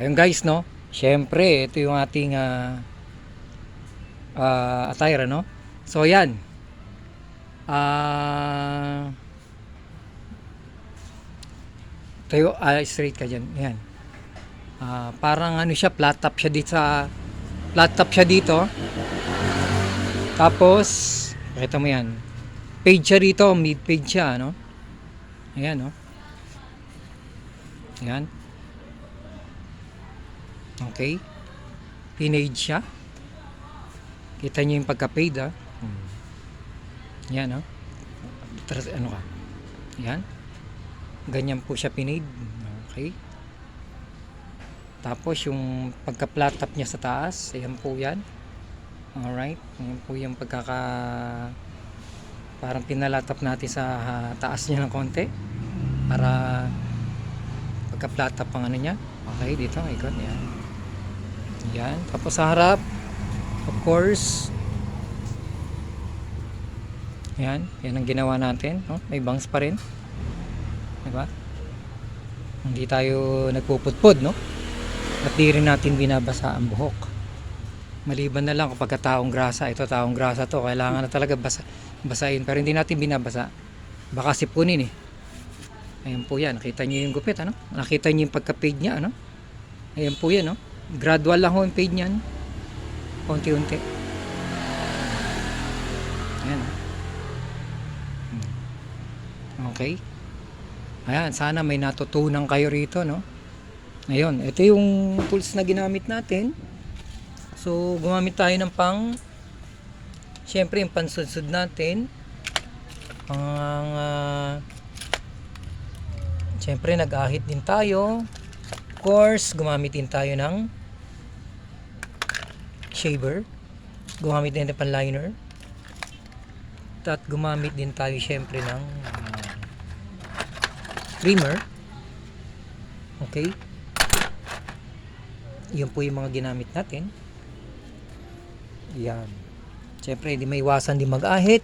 Ayun guys, no? Syempre, ito yung ating attire, no? So, yan. Ah, tayo, straight ka dyan. Yan. Parang ano siya, flat top siya dito sa... Flat top siya dito. Tapos, pakita mo yan. Page siya dito, mid page siya, no? Ayan, no? Ayan. Okay. Pinage siya. Kita niyo yung pagka-fade, ah. Yan, no? Ano ka? Yan. Ganyan po siya pinade. Okay. Tapos yung pagka-flat top niya sa taas, ayan po yan. Alright. Ayan po yung parang pinalatap natin sa taas niya ng konti. Para pagka-flat top ang ano niya. Okay, dito. Ikot. Yan. Yan. Tapos sa harap, of course, yan. Yan ang ginawa natin. No? May bangs pa rin. Diba? Hindi tayo nagpupudpud, no? At di rin natin binabasa ang buhok. Maliban na lang kapag taong grasa. Ito taong grasa to. Kailangan na talaga basahin. Pero hindi natin binabasa. Baka sipunin eh. Ayan po yan. Nakita nyo yung gupit, ano? Nakita nyo yung pagka-fade niya, ano? Ayan po yan, no? Gradual lang ho yung fade niyan. Unti-unti. Ayan. Okay. Ayan, sana may natutunan kayo rito, no? Ngayon, ito yung tools na ginamit natin. So, gumamit tayo ng syempre yung pansudsud natin. Syempre, nag-ahit din tayo. Of course, gumamit din tayo ng shaver. Gumamit din tayo ng liner. At gumamit din tayo syempre ng trimmer. Okay. Yun po yung mga ginamit natin. Yan. Siyempre, hindi may iwasan din mag-ahit.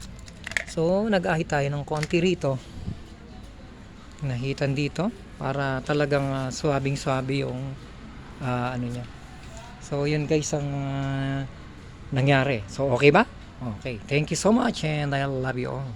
So, nag-ahit tayo ng konti rito. Nahitan dito. Para talagang swabing-swabe yung ano niya. So, yun guys ang nangyari. So, okay ba? Okay. Thank you so much and I love you all.